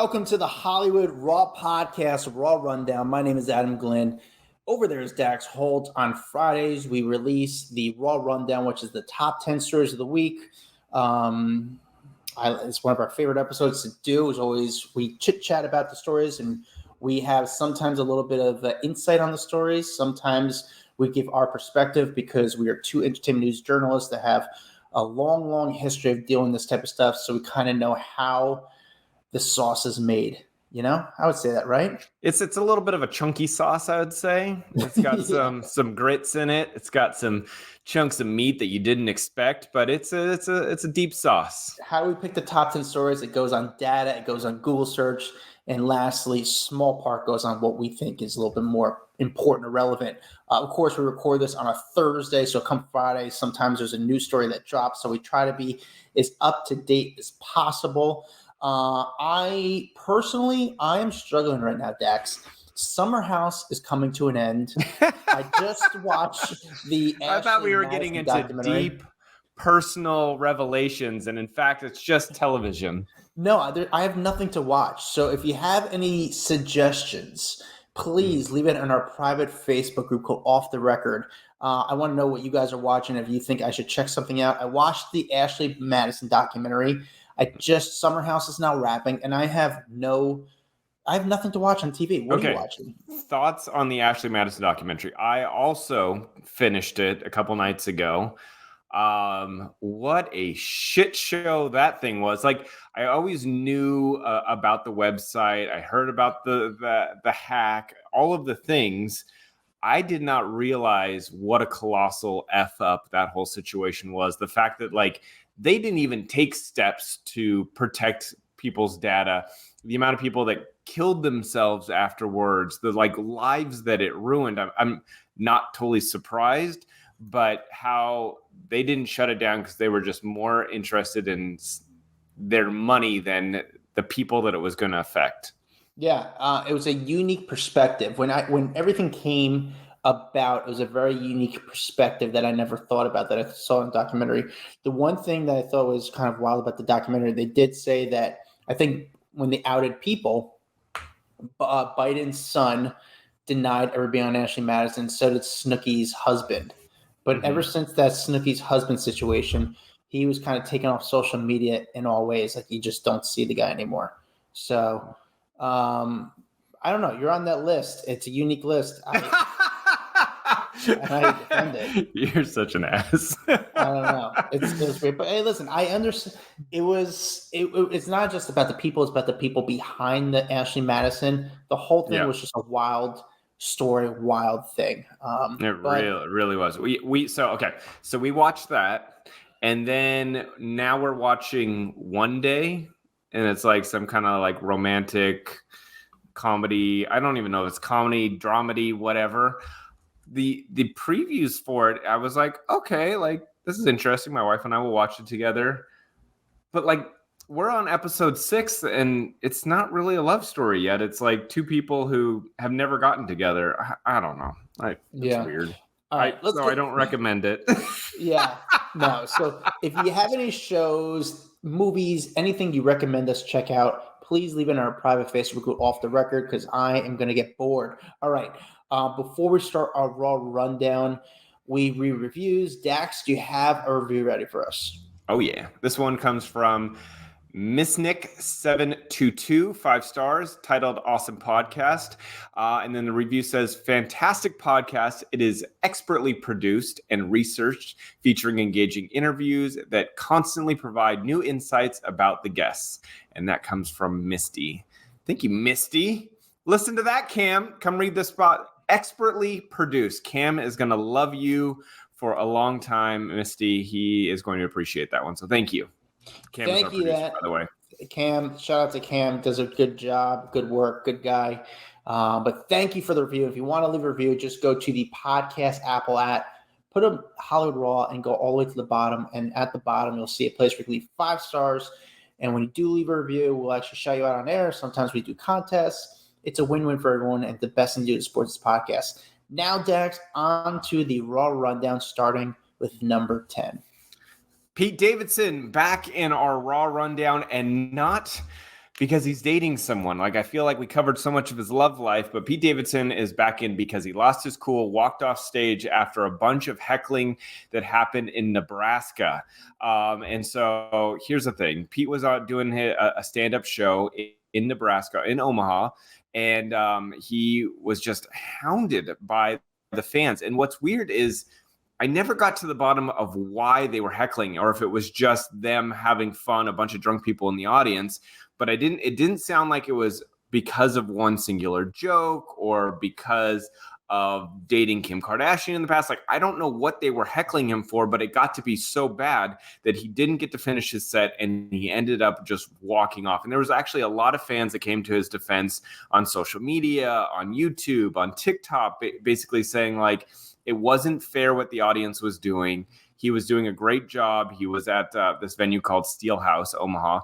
welcome to the Hollywood Raw Podcast, Raw Rundown. My name is Adam Glyn. Over there is Dax Holt. On Fridays, we release the Raw Rundown, which is the top 10 stories of the week. It's one of our favorite episodes to do. As always, we chit-chat about the stories, and we have sometimes a little bit of insight on the stories. Sometimes we give our perspective because we are two entertainment news journalists that have a long, long history of dealing with this type of stuff, so we kind of know how the sauce is made. You know, I would say that, right? It's a little bit of a chunky sauce, I would say. It's got some grits in it. It's got some chunks of meat that you didn't expect, but it's a deep sauce. How do we pick the top 10 stories? It goes on data, it goes on Google search, and lastly, small part goes on what we think is a little bit more important or relevant. Of course, we record this on a Thursday, so come Friday, sometimes there's a news story that drops, so we try to be as up to date as possible. I am struggling right now, Dax. Summer House is coming to an end. I just watched the I thought we were Madison getting into deep personal revelations, and in fact, it's just television. No, I have nothing to watch. So if you have any suggestions, please leave it in our private Facebook group called Off the Record. I want to know what you guys are watching. If you think I should check something out. I watched the Ashley Madison documentary. Summer House is now wrapping, and I have nothing to watch on TV. What are you watching? Thoughts on the Ashley Madison documentary. I also finished it a couple nights ago. What a shit show that thing was. Like, I always knew about the website. I heard about the hack, all of the things. I did not realize what a colossal F up that whole situation was. The fact that, like, they didn't even take steps to protect people's data. The amount of people that killed themselves afterwards, the lives that it ruined. I'm not totally surprised, but how they didn't shut it down because they were just more interested in their money than the people that it was going to affect. Yeah, it was a unique perspective. When everything came about, it was a very unique perspective that I never thought about, that I saw in the documentary. The one thing that I thought was kind of wild about the documentary, they did say that, I think when they outed people, Biden's son denied ever being on Ashley Madison, so did Snooki's husband. But ever since that Snooki's husband situation, he was kind of taken off social media in all ways. Like, you just don't see the guy anymore. So, I don't know. You're on that list. It's a unique list. I defend it. You're such an ass. I don't know. It's weird. But hey, listen, I understand. It's not just about the people. It's about the people behind the Ashley Madison. The whole thing was just a wild story, wild thing. Really was. So we watched that, and then now we're watching One Day, and it's like some kind of like romantic comedy. I don't even know if it's comedy, dramedy, whatever. The previews for it, I was like, okay, like, this is interesting. My wife and I will watch it together. But like, we're on episode 6, and it's not really a love story yet. It's like two people who have never gotten together. I don't know. It's weird. I don't recommend it. Yeah, no. So if you have any shows, movies, anything you recommend us check out, please leave it in our private Facebook group Off the Record, because I am going to get bored. All right. Before we start our Raw Rundown, we read reviews. Dax, do you have a review ready for us? Oh, yeah. This one comes from Miss Nick 722, 5 stars, titled Awesome Podcast. And then the review says, fantastic podcast. It is expertly produced and researched, featuring engaging interviews that constantly provide new insights about the guests. And that comes from Misty. Thank you, Misty. Listen to that, Cam. Come read this spot. Expertly produced. Cam is going to love you for a long time, Misty. He is going to appreciate that one. So thank you. Cam is our producer, by the way. Cam, shout out to Cam. Does a good job, good work, good guy. But thank you for the review. If you want to leave a review, just go to the podcast Apple app, put a Hollywood Raw, and go all the way to the bottom. And at the bottom, you'll see a place where you can leave 5 stars. And when you do leave a review, we'll actually shout you out on air. Sometimes we do contests. It's a win-win for everyone, and the best thing to do is support this podcast. Now, Dax, on to the Raw Rundown, starting with number 10. Pete Davidson back in our Raw Rundown, and not because he's dating someone. Like, I feel like we covered so much of his love life, but Pete Davidson is back in because he lost his cool, walked off stage after a bunch of heckling that happened in Nebraska. And so here's the thing. Pete was out doing a stand-up show in Nebraska, in Omaha, and he was just hounded by the fans. And what's weird is I never got to the bottom of why they were heckling, or if it was just them having fun, a bunch of drunk people in the audience. But it didn't sound like it was because of one singular joke or because of dating Kim Kardashian in the past. Like, I don't know what they were heckling him for, but it got to be so bad that he didn't get to finish his set and he ended up just walking off. And there was actually a lot of fans that came to his defense on social media, on YouTube, on TikTok, basically saying, like, it wasn't fair what the audience was doing. He was doing a great job. He was at this venue called Steelhouse, Omaha.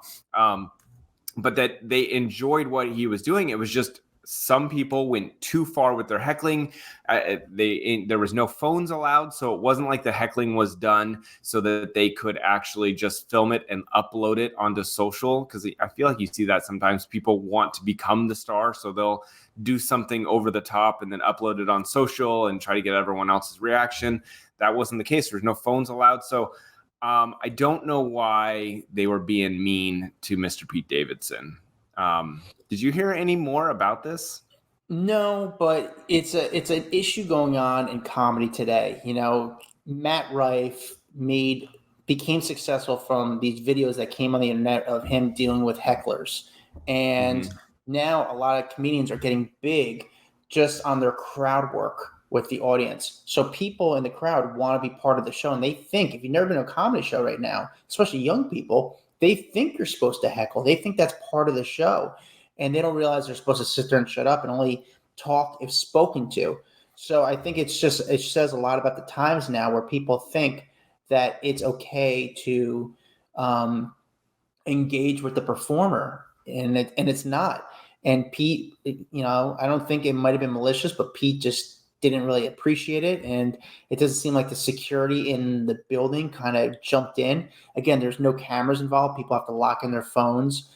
But that they enjoyed what he was doing. It was just some people went too far with their heckling. There was no phones allowed, so it wasn't like the heckling was done so that they could actually just film it and upload it onto social. Because I feel like you see that sometimes people want to become the star, so they'll do something over the top and then upload it on social and try to get everyone else's reaction. That wasn't the case. There's no phones allowed. So I don't know why they were being mean to Mr. Pete Davidson. Did you hear any more about this? No, but it's an issue going on in comedy today. You know, Matt Rife became successful from these videos that came on the internet of him dealing with hecklers. And now a lot of comedians are getting big just on their crowd work with the audience. So people in the crowd want to be part of the show. And they think, if you've never been to a comedy show right now, especially young people, they think you're supposed to heckle. They think that's part of the show. And they don't realize they're supposed to sit there and shut up and only talk if spoken to. So I think it says a lot about the times now where people think that it's okay to engage with the performer, and it's not. And Pete, you know, I don't think it might have been malicious, but Pete just didn't really appreciate it. And it doesn't seem like the security in the building kind of jumped in. Again, there's no cameras involved. People have to lock in their phones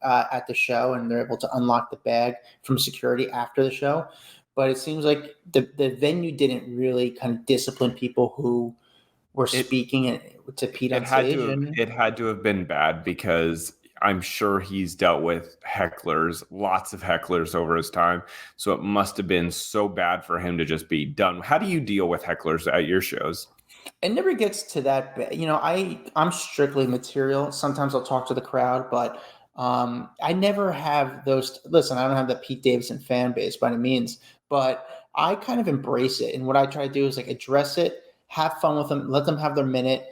at the show, and they're able to unlock the bag from security after the show. But it seems like the venue didn't really kind of discipline people who were speaking to Pete on stage. It had to have been bad because I'm sure he's dealt with hecklers, lots of hecklers over his time. So it must have been so bad for him to just be done. How do you deal with hecklers at your shows? It never gets to that bad. You know, I'm strictly material. Sometimes I'll talk to the crowd, but I never have those. Listen, I don't have the Pete Davidson fan base by any means, but I kind of embrace it. And what I try to do is like address it, have fun with them, let them have their minute.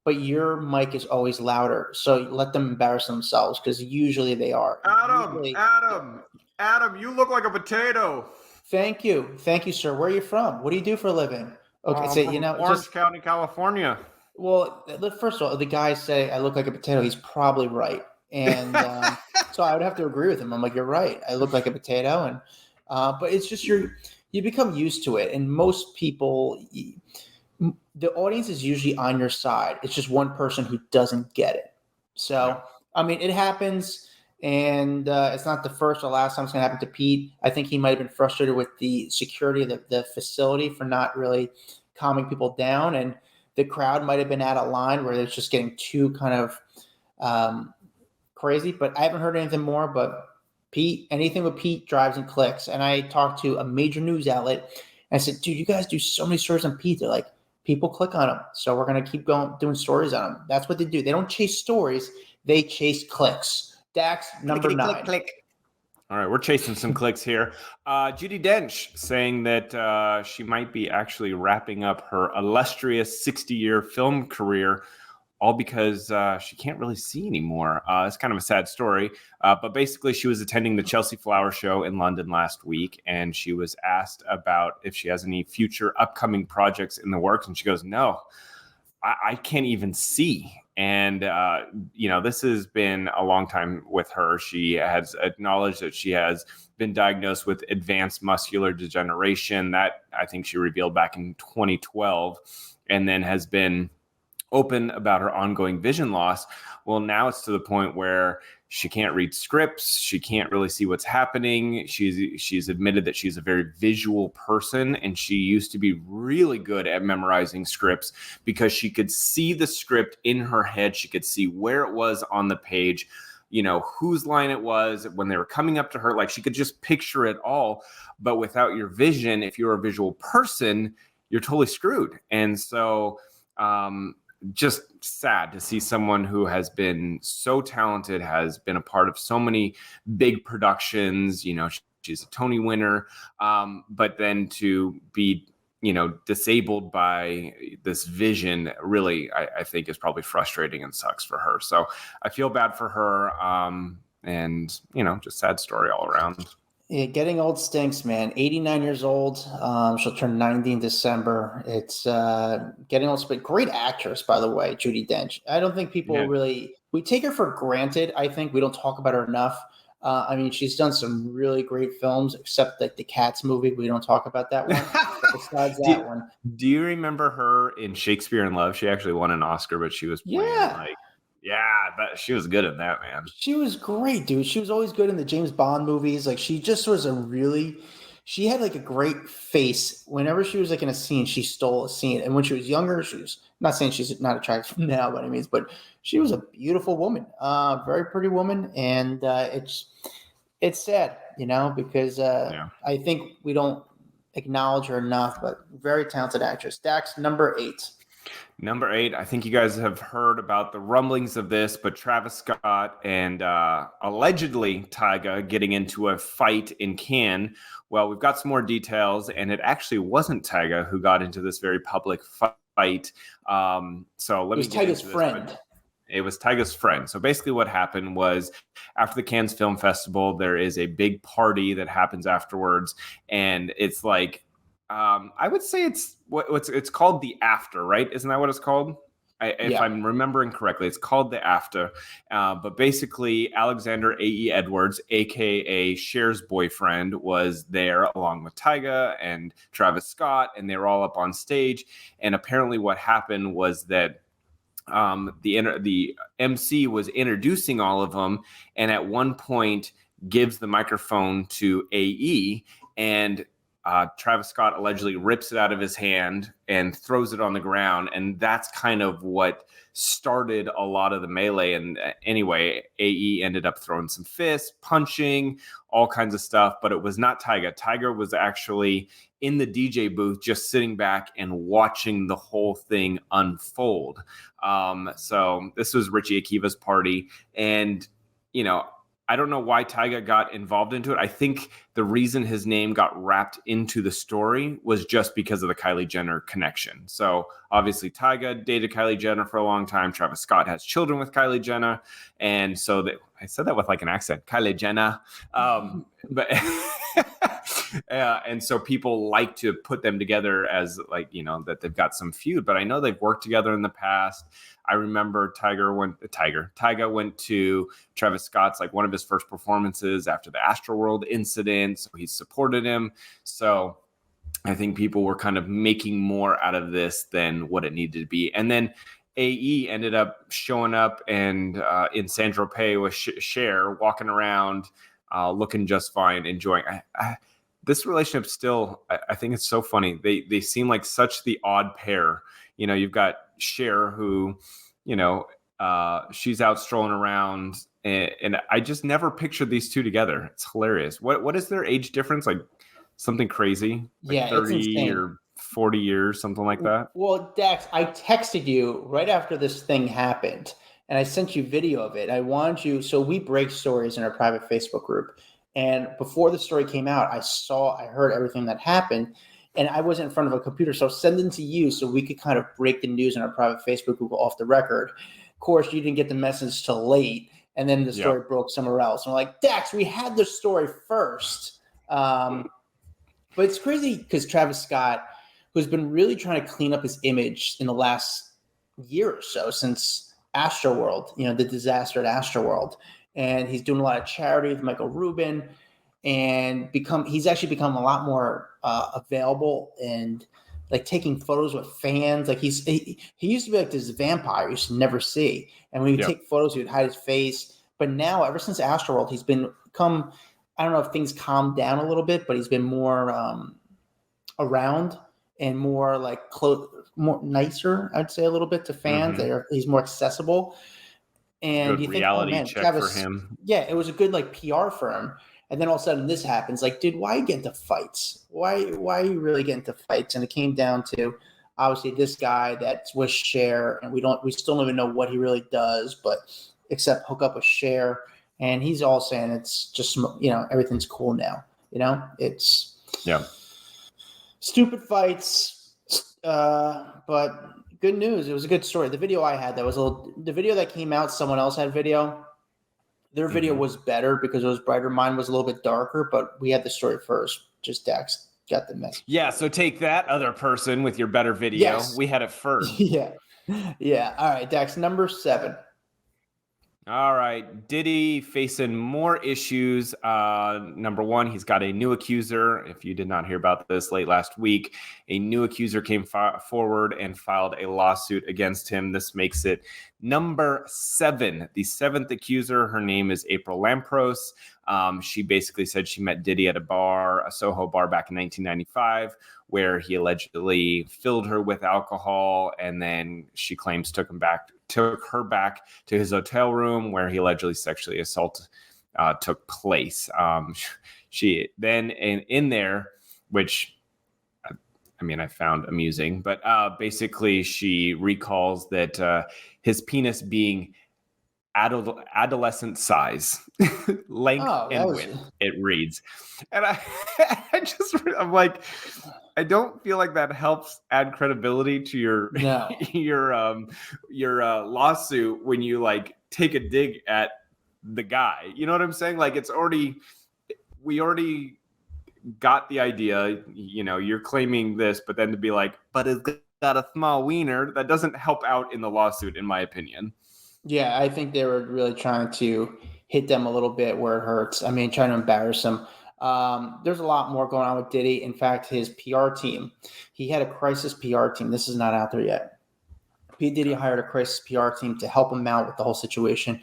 But your mic is always louder, so let them embarrass themselves because usually they are. Adam, you look like a potato. Thank you, sir. Where are you from? What do you do for a living? Okay, so you know, Orange County, California. Well, first of all, the guy say I look like a potato. He's probably right, and so I would have to agree with him. I'm like, you're right. I look like a potato, and but it's just you become used to it, and most people. The audience is usually on your side. It's just one person who doesn't get it. So, yeah. I mean, it happens, and it's not the first or last time it's going to happen to Pete. I think he might have been frustrated with the security of the facility for not really calming people down, and the crowd might have been out of line where it's just getting too kind of crazy. But I haven't heard anything more. But Pete, anything with Pete drives and clicks. And I talked to a major news outlet, and I said, dude, you guys do so many stories on Pete. They're like, people click on them. So we're going to keep doing stories on them. That's what they do. They don't chase stories. They chase clicks. Dax, number 9. Click. All right, we're chasing some clicks here. Judi Dench saying that she might be actually wrapping up her illustrious 60-year film career, all because she can't really see anymore. It's kind of a sad story. But basically, she was attending the Chelsea Flower Show in London last week, and she was asked about if she has any future upcoming projects in the works. And she goes, no, I can't even see. And, this has been a long time with her. She has acknowledged that she has been diagnosed with advanced muscular degeneration. That I think she revealed back in 2012, and then has been open about her ongoing vision loss. Well, now it's to the point where she can't read scripts. She can't really see what's happening. She's admitted that she's a very visual person, and she used to be really good at memorizing scripts because she could see the script in her head. She could see where it was on the page, whose line it was when they were coming up to her. Like, she could just picture it all. But without your vision, if you're a visual person, you're totally screwed. And so just sad to see someone who has been so talented, has been a part of so many big productions. She's a Tony winner, but then to be disabled by this vision really, I think is probably frustrating and sucks for her. So I feel bad for her, and just sad story all around. Yeah, getting old stinks, man. 89 years old. She'll turn 90 in December. It's getting old. But great actress, by the way, Judi Dench. I don't think people we take her for granted. I think we don't talk about her enough. She's done some really great films, except like the Cats movie. We don't talk about that one. But besides that one. Do you remember her in Shakespeare in Love? She actually won an Oscar, but she was playing she was good at that, man. She was great, dude. She was always good in the James Bond movies. Like, she just was she had like a great face. Whenever she was like in a scene, she stole a scene. And when she was younger, she was not saying she's not attractive now by any means, but she was a beautiful woman, very pretty woman. And it's sad, because I think we don't acknowledge her enough, but very talented actress. Dax, number 8. Number 8, I think you guys have heard about the rumblings of this, but Travis Scott and allegedly Tyga getting into a fight in Cannes. Well, we've got some more details, and it actually wasn't Tyga who got into this very public fight. So let me get into this. It was Tyga's friend. It was Tyga's friend. So basically what happened was, after the Cannes Film Festival, there is a big party that happens afterwards, and it's like, I would say it's called the after, right? Isn't that what it's called? If I'm remembering correctly, it's called the after. But basically, Alexander A.E. Edwards, aka Cher's boyfriend, was there along with Tyga and Travis Scott, and they were all up on stage. And apparently, what happened was that the MC was introducing all of them, and at one point gives the microphone to A.E. and Travis Scott allegedly rips it out of his hand and throws it on the ground. And that's kind of what started a lot of the melee. And anyway, AE ended up throwing some fists, punching, all kinds of stuff. But it was not Tyga. Tyga was actually in the DJ booth, just sitting back and watching the whole thing unfold. So this was Richie Akiva's party. And, I don't know why Tyga got involved into it. I think the reason his name got wrapped into the story was just because of the Kylie Jenner connection. So obviously Tyga dated Kylie Jenner for a long time. Travis Scott has children with Kylie Jenner. And so I said that with like an accent, Kylie Jenner. But and so people like to put them together as like, that they've got some feud, but I know they've worked together in the past. I remember Tyga went to Travis Scott's, like, one of his first performances after the Astroworld incident. So he supported him. So I think people were kind of making more out of this than what it needed to be. And then AE ended up showing up and in Saint-Tropez with Cher, walking around, looking just fine, enjoying. This relationship still, I think it's so funny. They seem like such the odd pair. You've got Cher, who, she's out strolling around, and I just never pictured these two together. It's hilarious. What is their age difference? Like something crazy? Like 30 or 40 years, something like that? Well, Dax, I texted you right after this thing happened, and I sent you video of it. I wanted you, so we break stories in our private Facebook group. And before the story came out, I heard everything that happened, and I wasn't in front of a computer. So I was sending to you so we could kind of break the news in our private Facebook group off the record. Of course, you didn't get the message till late, and then the story broke somewhere else. And we're like, Dax, we had the story first. But it's crazy because Travis Scott, who's been really trying to clean up his image in the last year or so since Astroworld, the disaster at Astroworld. And he's doing a lot of charity with Michael Rubin, and he's actually become a lot more available and like taking photos with fans. Like he used to be like this vampire you should never see. And when he would take photos, he would hide his face. But now, ever since Astroworld, he's become, I don't know if things calmed down a little bit, but he's been more around and more like close, more nicer, I'd say, a little bit to fans. He's more accessible. And Good you think, oh reality man, check Travis, for him. yeah, it was a good like PR for him. And then all of a sudden this happens. Like, dude, why you get into fights? Why are you really getting into fights? And it came down to obviously this guy that's with Cher, and we still don't even know what he really does, but except hook up with Cher. And he's all saying it's just, everything's cool now. It's stupid fights. But good news. It was a good story. The video I had, the video that came out, someone else had video. Their video was better because it was brighter. Mine was a little bit darker, but we had the story first. Just Dax got the message. Yeah, so take that, other person with your better video. Yes. We had it first. Yeah. All right, Dax, number 7. All right, Diddy facing more issues. Number 1, he's got a new accuser. If you did not hear about this late last week, a new accuser came forward and filed a lawsuit against him. This makes it number 7, the 7th accuser. Her name is April Lampros. She basically said she met Diddy at a Soho bar back in 1995, where he allegedly filled her with alcohol, and then she claims took her back to his hotel room where he allegedly sexually assault took place. She then in there, which I found amusing, but basically she recalls that his penis being adolescent size, length, and width, it reads. And I'm like, I don't feel like that helps add credibility to your lawsuit when you like take a dig at the guy. You know what I'm saying? Like we already got the idea, you're claiming this, but then to be like, but it's got a small wiener, that doesn't help out in the lawsuit, in my opinion. Yeah, I think they were really trying to hit them a little bit where it hurts. I mean, trying to embarrass them. There's a lot more going on with Diddy. In fact, his PR team, he had a crisis PR team. This is not out there yet. P. Diddy hired a crisis PR team to help him out with the whole situation.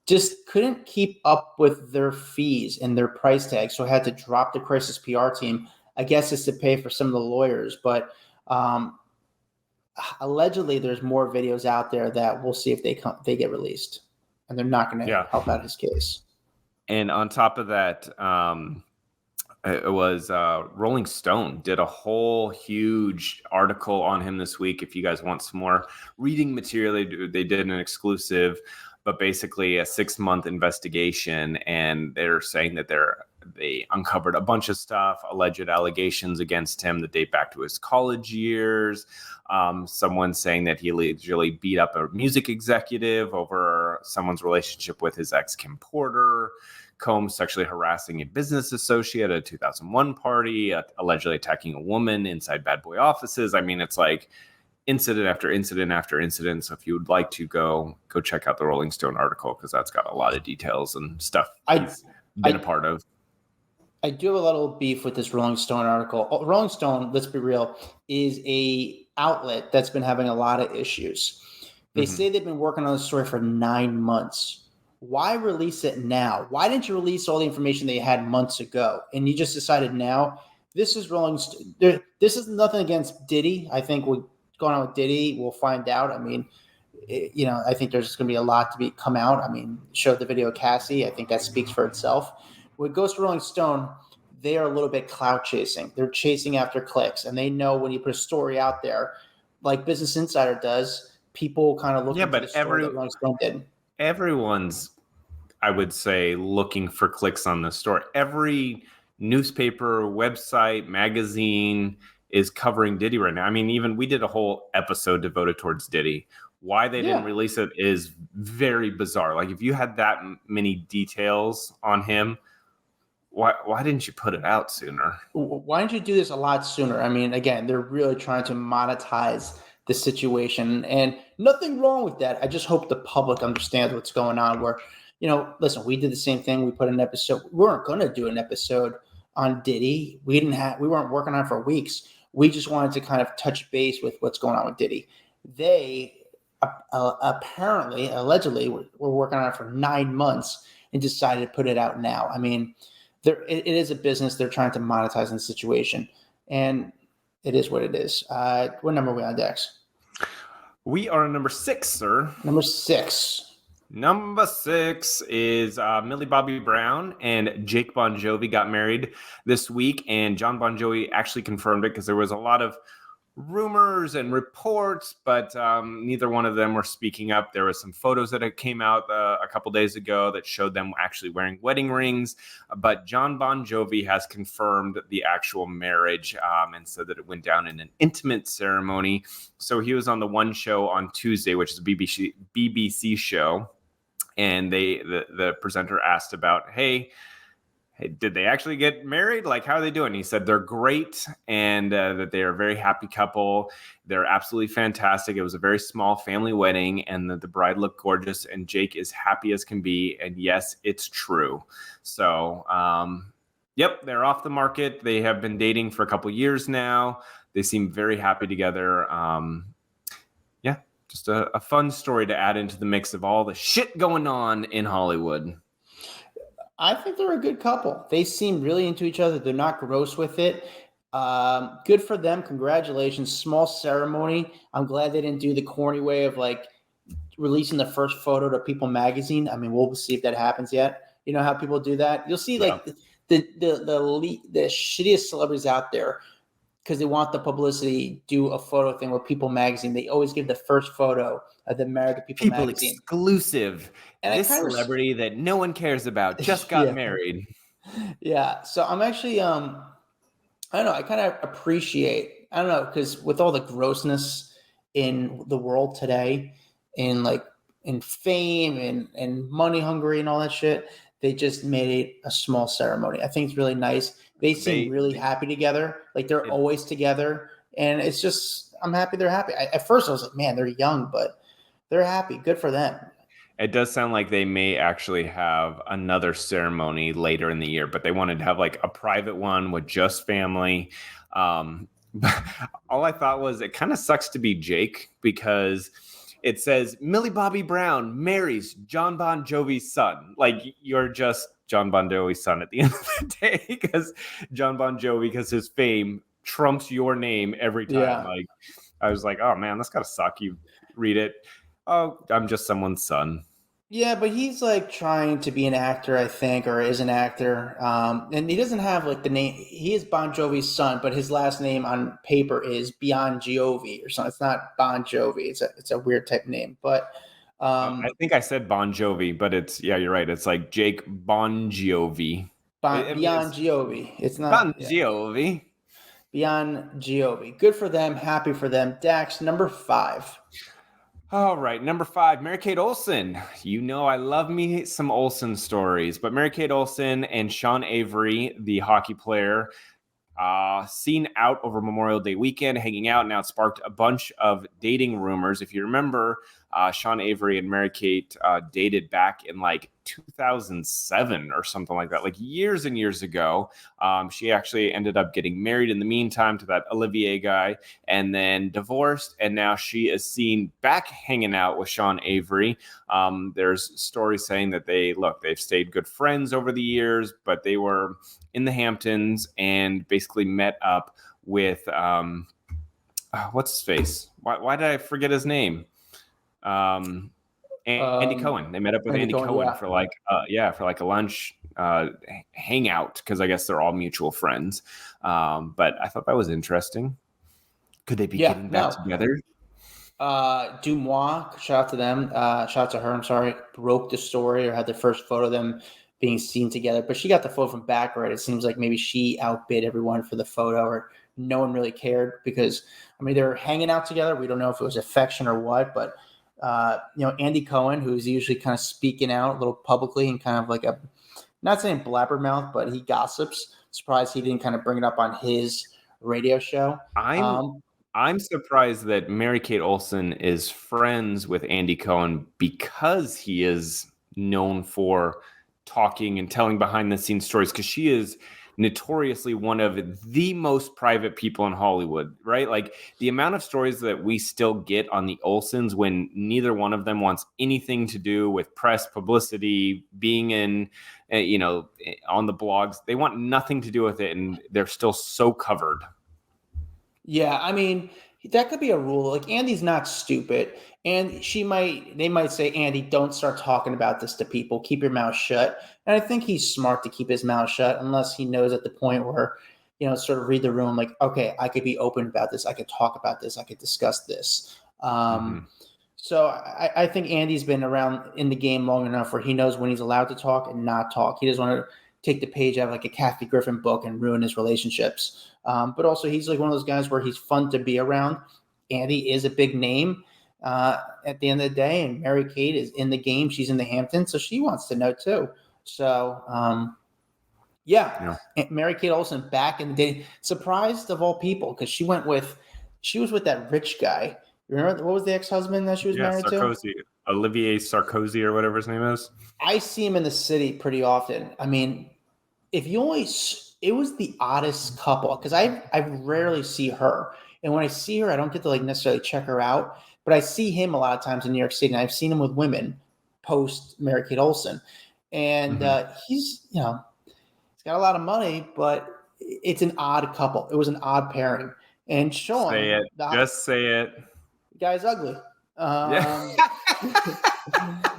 Just couldn't keep up with their fees and their price tag, so had to drop the crisis PR team. I guess it's to pay for some of the lawyers, but allegedly there's more videos out there that we'll see if they get released, and they're not going to help out his case. And on top of that, it was Rolling Stone did a whole huge article on him this week. If you guys want some more reading material, they did an exclusive, but basically a 6-month investigation, and they're saying that they uncovered a bunch of stuff, alleged allegations against him that date back to his college years. Someone saying that he allegedly beat up a music executive over someone's relationship with his ex, Kim Porter. Combs sexually harassing a business associate at a 2001 party, allegedly attacking a woman inside Bad Boy offices. I mean, it's like incident after incident after incident. So if you would like to go check out the Rolling Stone article, because that's got a lot of details and stuff he's been a part of. I do have a little beef with this Rolling Stone article. Rolling Stone, let's be real, is a outlet that's been having a lot of issues. They say they've been working on the story for 9 months. Why release it now? Why didn't you release all the information they had months ago? And you just decided now? This is Rolling Stone. This is nothing against Diddy. I think what's going on with Diddy, we'll find out. I mean, I think there's going to be a lot to come out. I mean, showed the video of Cassie. I think that speaks for itself. When it goes to Rolling Stone, they are a little bit clout chasing. They're chasing after clicks, and they know when you put a story out there, like Business Insider does, people kind of look at the story that Rolling Stone did. Everyone's, I would say, looking for clicks on this story. Every newspaper, website, magazine is covering Diddy right now. I mean, even we did a whole episode devoted towards Diddy. Why they didn't release it is very bizarre. Like, if you had that many details on him, why didn't you put it out sooner? Why didn't you do this a lot sooner? I mean, again, they're really trying to monetize the situation, and nothing wrong with that. I just hope the public understands what's going on. Where, listen, we did the same thing. We put an episode. We weren't going to do an episode on Diddy. We weren't working on it for weeks. We just wanted to kind of touch base with what's going on with Diddy. They allegedly, were working on it for 9 months and decided to put it out now. I mean, it is a business. They're trying to monetize the situation, and it is what it is. What number are we on, Dex? We are number 6, sir. Number 6. Number 6 is Millie Bobby Brown and Jake Bon Jovi got married this week, and Jon Bon Jovi actually confirmed it because there was a lot of rumors and reports, but neither one of them were speaking up. There was some photos that came out a couple days ago that showed them actually wearing wedding rings, but Jon Bon Jovi has confirmed the actual marriage and said that it went down in an intimate ceremony. So he was on the One Show on Tuesday, which is a BBC show, and the presenter asked about, hey, did they actually get married? Like, how are they doing? He said they're great and that they are a very happy couple. They're absolutely fantastic. It was a very small family wedding and the bride looked gorgeous and Jake is happy as can be. And yes, it's true. So, yep, they're off the market. They have been dating for a couple years now. They seem very happy together. Yeah, just a fun story to add into the mix of all the shit going on in Hollywood. I think they're a good couple. They seem really into each other. They're not gross with it. Good for them. Congratulations. Small ceremony. I'm glad they didn't do the corny way of like releasing the first photo to People magazine. I mean, we'll see if that happens yet. You know how people do that? You'll see like the shittiest celebrities out there because they want the publicity, do a photo thing with People magazine. They always give the first photo of them married to People magazine. Exclusive. And this celebrity that no one cares about just got married. Yeah. So I'm actually, I don't know. I kind of appreciate, I don't know, because with all the grossness in the world today, in like in fame and money hungry and all that shit, they just made it a small ceremony. I think it's really nice. They seem really happy together. Like they're always together. And it's just, I'm happy they're happy. At first I was like, man, they're young, but they're happy. Good for them. It does sound like they may actually have another ceremony later in the year, but they wanted to have like a private one with just family. All I thought was it kind of sucks to be Jake because it says Millie Bobby Brown marries Jon Bon Jovi's son. Like you're just Jon Bon Jovi's son at the end of the day because Jon Bon Jovi, because his fame trumps your name every time. Yeah. Like I was like, oh man, that's gotta suck. You read it. Oh, I'm just someone's son. Yeah, but he's like trying to be an actor, I think, or is an actor. And he doesn't have like the name. He is Bon Jovi's son, but his last name on paper is Bongiovi or something. It's not Bon Jovi. It's a weird type name. But I think I said Bon Jovi, but you're right. It's like Jake Bongiovi. Bongiovi. It's not Bongiovi. Bongiovi. Good for them. Happy for them. Dax, number 5. All right, number 5, Mary Kate Olsen. You know I love me some Olsen stories, but Mary Kate Olsen and Sean Avery, the hockey player, seen out over Memorial Day weekend, hanging out. Now it sparked a bunch of dating rumors. If you remember, Sean Avery and Mary Kate dated back in like 2007 or something like that, like years and years ago. She actually ended up getting married in the meantime to that Olivier guy and then divorced. And now she is seen back hanging out with Sean Avery. There's stories saying that they've stayed good friends over the years, but they were in the Hamptons and basically met up with, what's his face? Why did I forget his name? Andy Cohen. They met up with Andy Cohen for like a lunch hangout because I guess they're all mutual friends. But I thought that was interesting. Could they be getting back together? Dumois, shout out to them. Shout out to her. I'm sorry, broke the story or had the first photo of them being seen together. But she got the photo from Baccarat. It seems like maybe she outbid everyone for the photo, or no one really cared because I mean they're hanging out together. We don't know if it was affection or what, but. Andy Cohen, who's usually kind of speaking out a little publicly and kind of like not saying blabbermouth, but he gossips. Surprised he didn't kind of bring it up on his radio show. I'm surprised that Mary Kate Olsen is friends with Andy Cohen because he is known for talking and telling behind the scenes stories because she is notoriously one of the most private people in Hollywood, right? Like the amount of stories that we still get on the Olsens when neither one of them wants anything to do with press publicity, being in, on the blogs. They want nothing to do with it, and they're still so covered. Yeah, I mean, that could be a rule. Like Andy's not stupid, and they might say, Andy, don't start talking about this to people. Keep your mouth shut. And I think he's smart to keep his mouth shut unless he knows at the point where, sort of read the room, like, okay, I could be open about this. I could talk about this. I could discuss this. So I think Andy's been around in the game long enough where he knows when he's allowed to talk and not talk. He doesn't want to take the page out of like a Kathy Griffin book and ruin his relationships. But also he's like one of those guys where he's fun to be around. Andy is a big name at the end of the day, and Mary Kate is in the game. She's in the Hamptons, so she wants to know too. So, yeah. Mary Kate Olsen back in the day, surprised of all people, because she was with that rich guy. Remember, what was the ex-husband that she was married to? Olivier Sarkozy or whatever his name is. I see him in the city pretty often. I mean, it was the oddest couple, because I rarely see her. And when I see her, I don't get to like necessarily check her out, but I see him a lot of times in New York City, and I've seen him with women post Mary Kate Olsen. And he's got a lot of money, but it's an odd couple. It was an odd pairing. And Sean, say it. Just say it. The guy's ugly.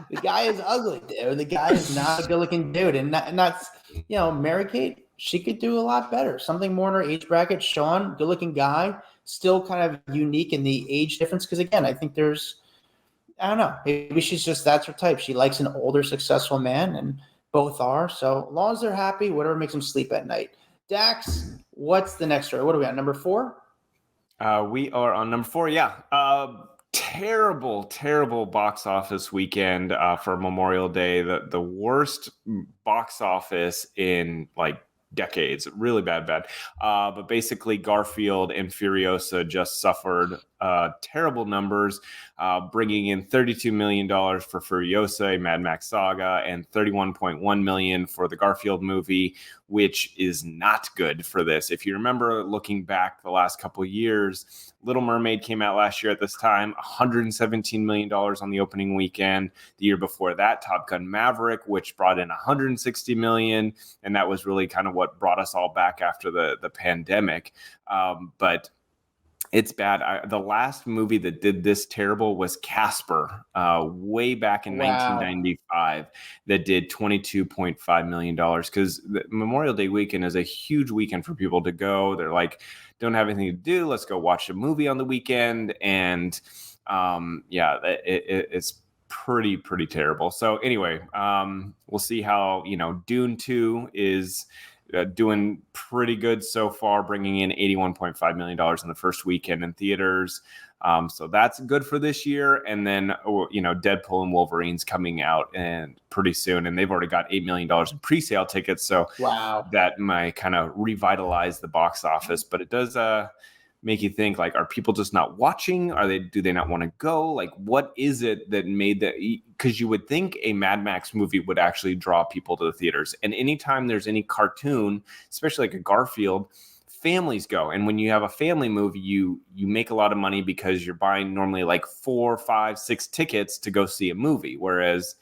The guy is ugly, dude. The guy is not a good-looking dude, and that's Mary Kate. She could do a lot better. Something more in her age bracket. Sean, good-looking guy, still kind of unique in the age difference. Because again, I think I don't know. Maybe that's her type. She likes an older, successful man, and both are. So as long as they're happy, whatever makes them sleep at night. Dax, what's the next story? What are we on, number 4? We are on number 4. Yeah. Terrible box office weekend for Memorial Day. The worst box office in like decades. Really bad. But basically, Garfield and Furiosa just suffered terrible numbers, bringing in $32 million for Furiosa, a Mad Max saga, and $31.1 million for the Garfield movie, which is not good for this. If you remember looking back the last couple of years, Little Mermaid came out last year at this time, $117 million on the opening weekend. The year before that, Top Gun Maverick, which brought in $160 million, and that was really kind of what brought us all back after the pandemic. But it's bad. The last movie that did this terrible was Casper, way back in 1995, that did $22.5 million, because the Memorial Day weekend is a huge weekend for people to go. They're like, don't have anything to do. Let's go watch a movie on the weekend. And it's pretty terrible. So anyway, we'll see how, Dune 2 is doing pretty good so far, bringing in $81.5 million in the first weekend in theaters. So that's good for this year. And then, Deadpool and Wolverine's coming out and pretty soon, and they've already got $8 million in pre-sale tickets. So that might kind of revitalize the box office, but it does make you think, like, are people just not watching? Do they not want to go? Like, what is it that made that? Because you would think a Mad Max movie would actually draw people to the theaters. And anytime there's any cartoon, especially like a Garfield, families go. And when you have a family movie, you make a lot of money because you're buying normally like 4, 5, 6 tickets to go see a movie. Whereas,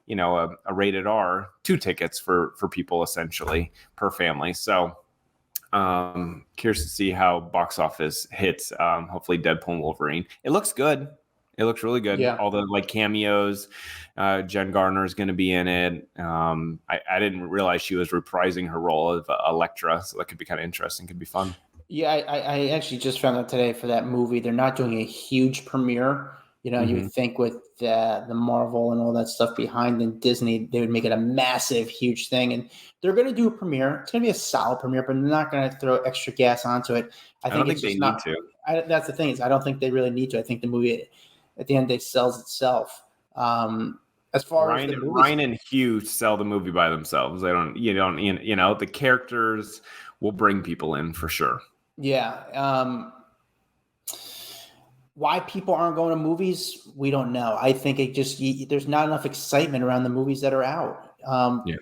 a rated R, 2 tickets for people essentially per family. So curious to see how box office hits. Hopefully Deadpool and Wolverine. It looks good. It looks really good. Yeah. All the like cameos. Jen Garner is going to be in it. I didn't realize she was reprising her role of Elektra, so that could be kind of interesting. Could be fun. Yeah, I actually just found out today for that movie, they're not doing a huge premiere. You would think with the Marvel and all that stuff behind and Disney, they would make it a massive, huge thing. And they're going to do a premiere. It's going to be a solid premiere, but they're not going to throw extra gas onto it. I don't think they need to. That's the thing, is I don't think they really need to. I think the movie, at the end of the day, sells itself. As far as the movies, Ryan and Hugh sell the movie by themselves. The characters will bring people in for sure. Yeah. Why people aren't going to movies, we don't know. I think there's not enough excitement around the movies that are out.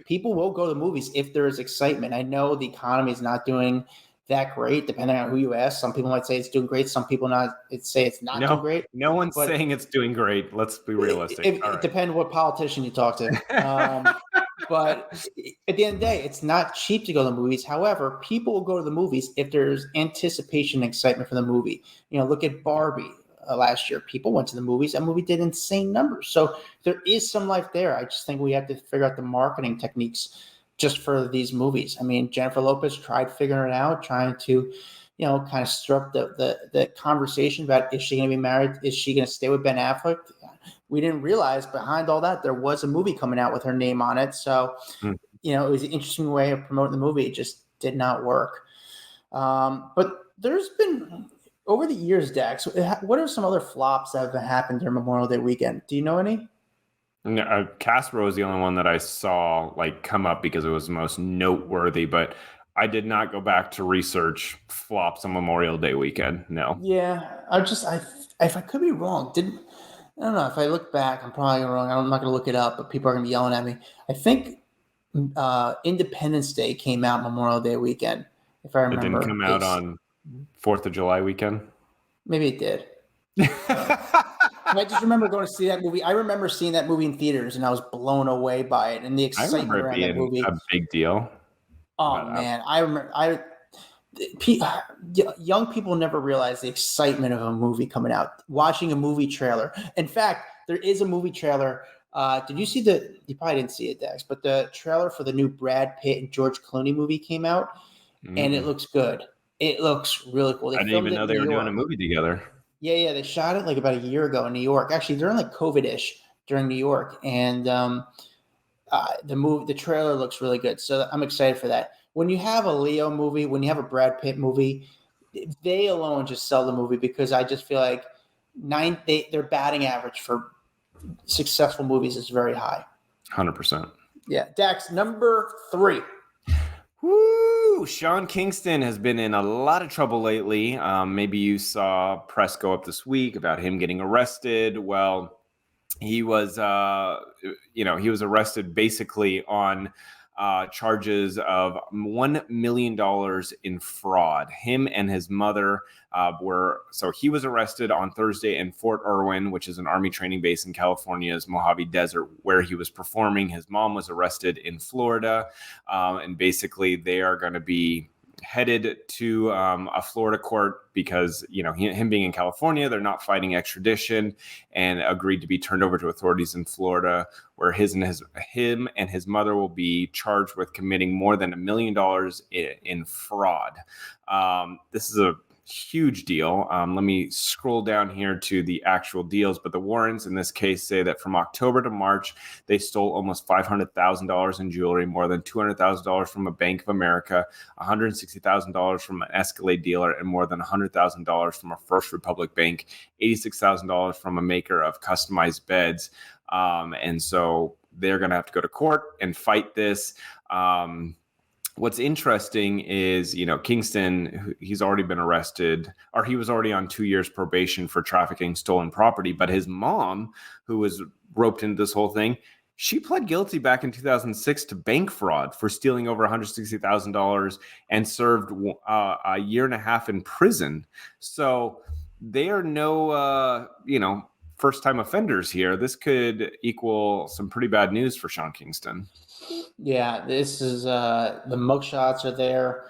People will go to the movies if there is excitement. I know the economy is not doing that great, depending on who you ask. Some people might say it's doing great. Some people say it's not doing great. No one's saying it's doing great. Let's be realistic. It depends what politician you talk to. But at the end of the day, it's not cheap to go to the movies. However, people will go to the movies if there's anticipation and excitement for the movie. Look at Barbie last year. People went to the movies. That movie did insane numbers. So there is some life there. I just think we have to figure out the marketing techniques just for these movies. I mean, Jennifer Lopez tried figuring it out, trying to, kind of stir up the conversation about, is she going to be married? Is she going to stay with Ben Affleck? We didn't realize behind all that, there was a movie coming out with her name on it. So, it was an interesting way of promoting the movie. It just did not work. But there's been, over the years, Dax, what are some other flops that have happened during Memorial Day weekend? Do you know any? No, Casper was the only one that I saw come up because it was the most noteworthy, but I did not go back to research flops on Memorial Day weekend. No. Yeah, if I could be wrong, I don't know. If I look back, I'm probably wrong. I'm not going to look it up, but people are going to be yelling at me. I think Independence Day came out Memorial Day weekend, if I remember. It didn't come out on 4th of July weekend? Maybe it did. I just remember going to see that movie. I remember seeing that movie in theaters, and I was blown away by it and the excitement around that movie. A big deal. Oh man, I remember. Young people never realize the excitement of a movie coming out. Watching a movie trailer. In fact, there is a movie trailer. Did you see you probably didn't see it, Dax, but the trailer for the new Brad Pitt and George Clooney movie came out, and it looks good. It looks really cool. I didn't even know they were doing a movie together. Yeah, they shot it about a year ago in New York. Actually, during COVID-ish during New York, and the trailer looks really good. So I'm excited for that. When you have a Leo movie, when you have a Brad Pitt movie, they alone just sell the movie, because I just feel like their batting average for successful movies is very high. 100%. Yeah, Dax, number 3. Woo! Sean Kingston has been in a lot of trouble lately. Maybe you saw press go up this week about him getting arrested. Well, he was, he was arrested basically on charges of $1 million in fraud. Him and his mother so he was arrested on Thursday in Fort Irwin, which is an Army training base in California's Mojave Desert, where he was performing. His mom was arrested in Florida, and basically they are going to be headed to a Florida court because, him being in California, they're not fighting extradition, and agreed to be turned over to authorities in Florida, where him and his mother will be charged with committing more than $1 million in fraud. This is a huge deal. Let me scroll down here to the actual deals, but the warrants in this case say that from October to March, they stole almost $500,000 in jewelry, more than $200,000 from a Bank of America, $160,000 from an Escalade dealer, and more than $100,000 from a First Republic bank, $86,000 from a maker of customized beds. And so they're going to have to go to court and fight this. What's interesting is, Kingston, he's already been arrested, or he was already on 2 years probation for trafficking stolen property. But his mom, who was roped into this whole thing, she pled guilty back in 2006 to bank fraud for stealing over $160,000 and served a year and a half in prison. So they are no, first-time offenders here. This could equal some pretty bad news for Sean Kingston. Yeah, this is the mugshots are there.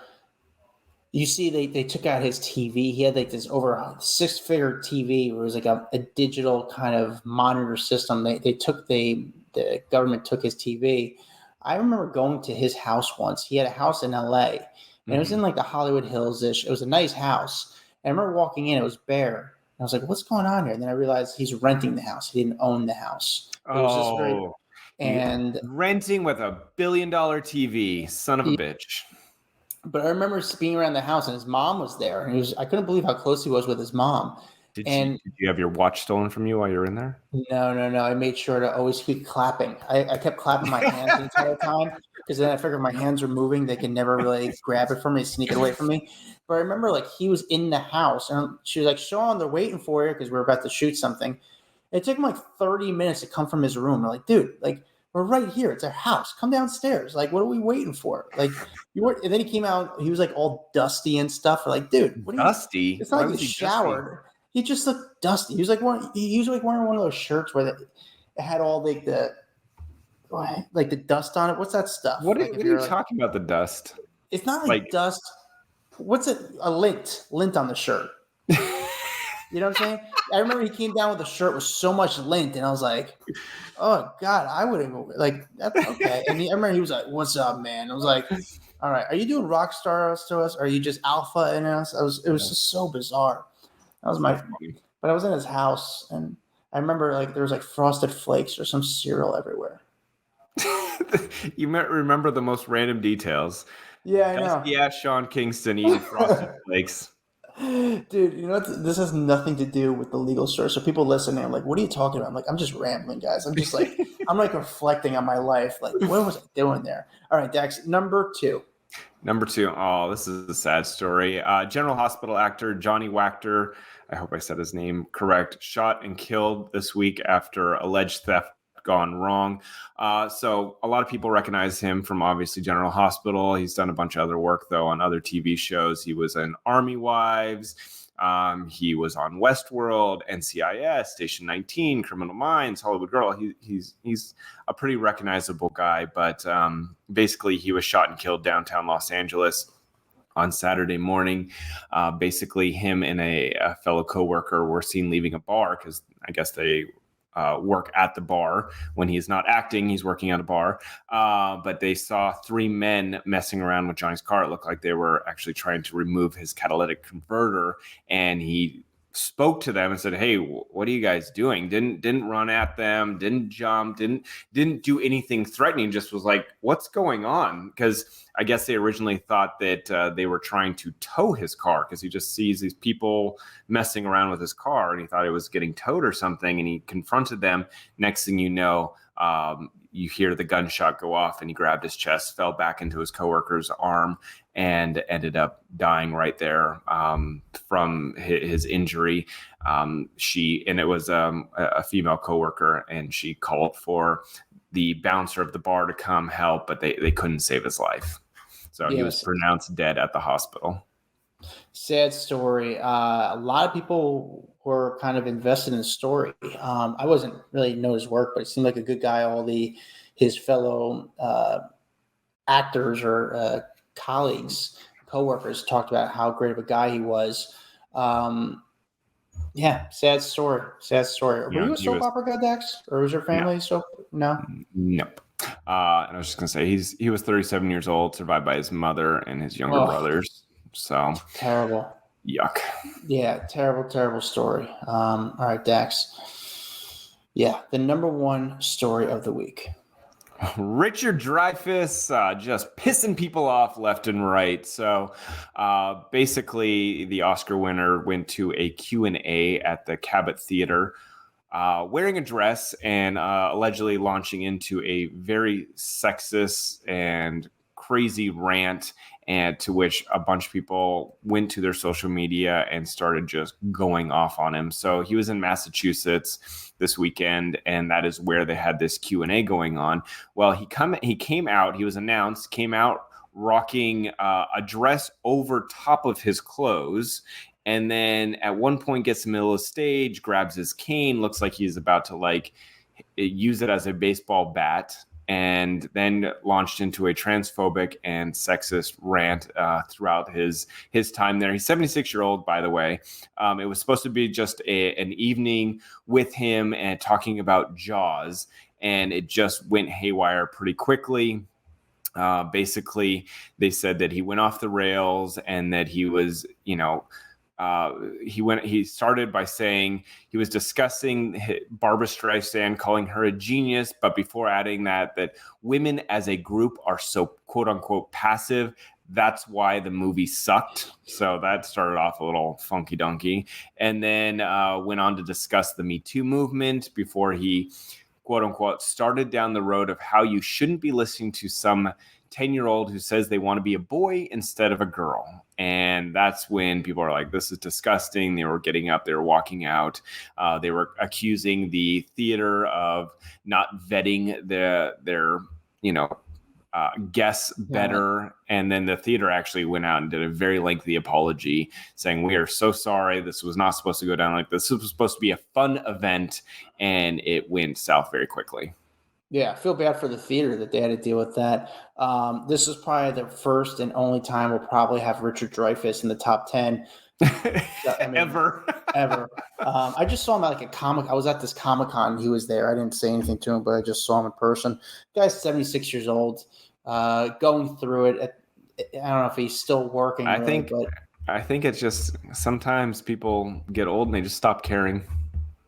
You see, they took out his TV. He had this over 6-figure TV where it was a digital kind of monitor system. The government took his TV. I remember going to his house once. He had a house in LA, and it was in the Hollywood Hills-ish. It was a nice house. And I remember walking in, it was bare. And I was like, what's going on here? And then I realized he's renting the house. He didn't own the house. It was just very... And renting with $1 billion TV, son of a bitch. But I remember being around the house, and his mom was there, and I couldn't believe how close he was with his mom. Did you have your watch stolen from you while you were in there? No. I made sure to always keep clapping. I kept clapping my hands the entire time, because then I figured my hands are moving. They can never really grab it from me, sneak it away from me. But I remember he was in the house, and she was like, Sean, they're waiting for you because we're about to shoot something. It took him 30 minutes to come from his room. I'm like, dude, we're right here. It's our house. Come downstairs. Like, what are we waiting for? Like, you weren't. And then he came out. He was like all dusty and stuff. We're like, dude, what are you? Dusty? It's not Why like was he he showered. He just looked dusty. He was like he was like wearing one of those shirts where it had all like the dust on it. What's that stuff? What like are you talking about? The dust? It's not like dust. What's it? A lint on the shirt. You know what I'm saying? I remember he came down with a shirt with so much lint, and I was like, "Oh God, I wouldn't like that's okay." And I remember he was like, "What's up, man?" I was like, "All right, are you doing rock stars to us? Or are you just alpha in us?" It was just so bizarre. That was but I was in his house, and I remember like there was like Frosted Flakes or some cereal everywhere. You remember the most random details. Yeah, I know. Dusty ass Sean Kingston eating Frosted Flakes. Dude, you know what? This has nothing to do with the legal story. So people listening, I'm like, what are you talking about? I'm like, I'm just rambling, guys. I'm just like, I'm like reflecting on my life. Like, what was I doing there? All right, Dax, number 2. Number 2. Oh, this is a sad story. General Hospital actor Johnny Wachter, I hope I said his name correct, shot and killed this week after alleged theft gone wrong. So a lot of people recognize him from obviously General Hospital. He's done a bunch of other work though on other TV shows. He was in Army Wives. He was on Westworld, NCIS, Station 19, Criminal Minds, Hollywood Girl. He's a pretty recognizable guy, but basically he was shot and killed downtown Los Angeles on Saturday morning. Basically him and a fellow coworker were seen leaving a bar because I guess they work at the bar. When he's not acting, he's working at a bar. But they saw 3 men messing around with Johnny's car. It looked like they were actually trying to remove his catalytic converter. And he spoke to them and said, "Hey, what are you guys doing?" Didn't run at them, didn't jump, didn't do anything threatening. Just was like, "What's going on?" Because I guess they originally thought that they were trying to tow his car because he just sees these people messing around with his car and he thought it was getting towed or something. And he confronted them. Next thing you know, you hear the gunshot go off and he grabbed his chest, fell back into his coworker's arm, and ended up dying right there from his injury. It was a female coworker, and she called for the bouncer of the bar to come help, but they couldn't save his life. So He was pronounced dead at the hospital. Sad story. A lot of people were kind of invested in the story. I wasn't really know his work, but he seemed like a good guy. His fellow actors or colleagues, coworkers talked about how great of a guy he was. Sad story. Were you a soap opera guy, Dax? Or was your family soap? No? Nope. And I was just going to say, he was 37 years old, survived by his mother and his younger brothers. So terrible. Yuck. Yeah, terrible story. All right, Dax. Yeah, the number 1 story of the week. Richard Dreyfuss just pissing people off left and right. So basically, the Oscar winner went to a Q&A at the Cabot Theater wearing a dress and allegedly launching into a very sexist and crazy rant, and to which a bunch of people went to their social media and started just going off on him. So he was in Massachusetts this weekend, and that is where they had this Q&A going on. Well, he came out rocking a dress over top of his clothes, and then at one point gets in the middle of the stage, grabs his cane, looks like he's about to use it as a baseball bat, and then launched into a transphobic and sexist rant throughout his time there. He's 76-year-old, by the way. It was supposed to be just an evening with him and talking about Jaws, and it just went haywire pretty quickly. Basically, they said that he went off the rails and that he was, he started by saying he was discussing Barbra Streisand, calling her a genius, but before adding that women as a group are so quote unquote passive. That's why the movie sucked. So that started off a little funky donkey, and then went on to discuss the Me Too movement before he quote unquote started down the road of how you shouldn't be listening to some 10-year-old who says they want to be a boy instead of a girl. And that's when people are like, this is disgusting. They were getting up, they were walking out. They were accusing the theater of not vetting their guests better. And then the theater actually went out and did a very lengthy apology saying, we are so sorry. This was not supposed to go down like this. This was supposed to be a fun event, and it went south very quickly. Yeah, I feel bad for the theater that they had to deal with that. This is probably the first and only time we'll probably have Richard Dreyfuss in the top 10. Ever. I just saw him at I was at this Comic-Con. He was there. I didn't say anything to him, but I just saw him in person. The guy's 76 years old, going through it. I don't know if he's still working. I think it's just sometimes people get old and they just stop caring.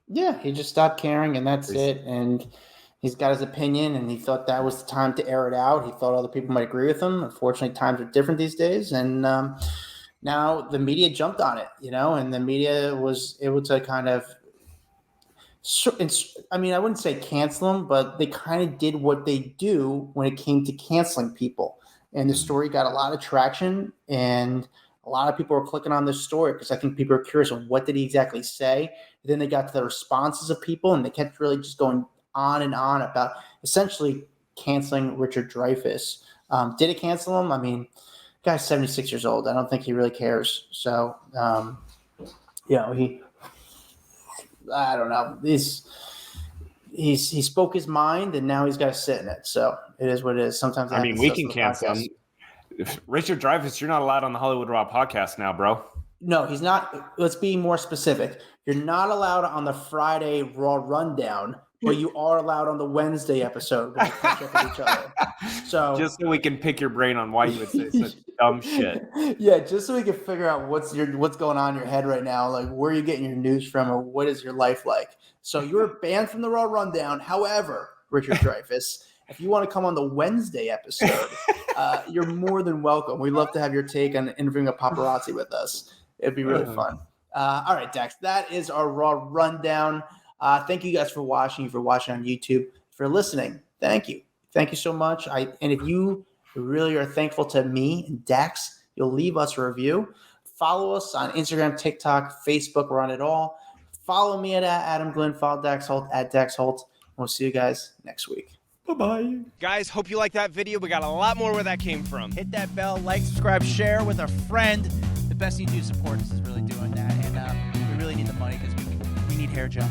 Yeah, he just stopped caring, and that's it. And he's got his opinion, and he thought that was the time to air it out. He thought other people might agree with him. Unfortunately, times are different these days, and now the media jumped on it, and the media was able to kind of I wouldn't say cancel him, but they kind of did what they do when it came to canceling people. And the story got a lot of traction, and a lot of people were clicking on this story because I think people are curious on what did he exactly say. Then they got to the responses of people, and they kept really just going on and on about essentially canceling Richard Dreyfuss. Did it cancel him? Guy's 76 years old. I don't think he really cares. So, I don't know. He spoke his mind, and now he's got to sit in it. So it is what it is. Sometimes we can cancel him. Richard Dreyfuss, you're not allowed on the Hollywood Raw podcast now, bro. No, he's not. Let's be more specific. You're not allowed on the Friday Raw Rundown, but you are allowed on the Wednesday episode when we catch up with each other. So just so we can pick your brain on why you would say such dumb shit. Yeah, just so we can figure out what's going on in your head right now, like where you're getting your news from, or what is your life like. So you're banned from the Raw Rundown. However, Richard Dreyfuss, if you want to come on the Wednesday episode, you're more than welcome. We'd love to have your take on interviewing a paparazzi with us. It'd be really fun. All right, Dax, that is our Raw Rundown. Thank you guys for watching. If you're watching on YouTube, if you're listening, thank you. Thank you so much. And if you really are thankful to me and Dax, you'll leave us a review. Follow us on Instagram, TikTok, Facebook. We're on it all. Follow me at Adam Glyn. Follow Dax Holt at Dax Holt. We'll see you guys next week. Bye-bye. Guys, hope you liked that video. We got a lot more where that came from. Hit that bell, like, subscribe, share with a friend. The best you can do to support us is really doing that. And we really need the money because we need hair gel.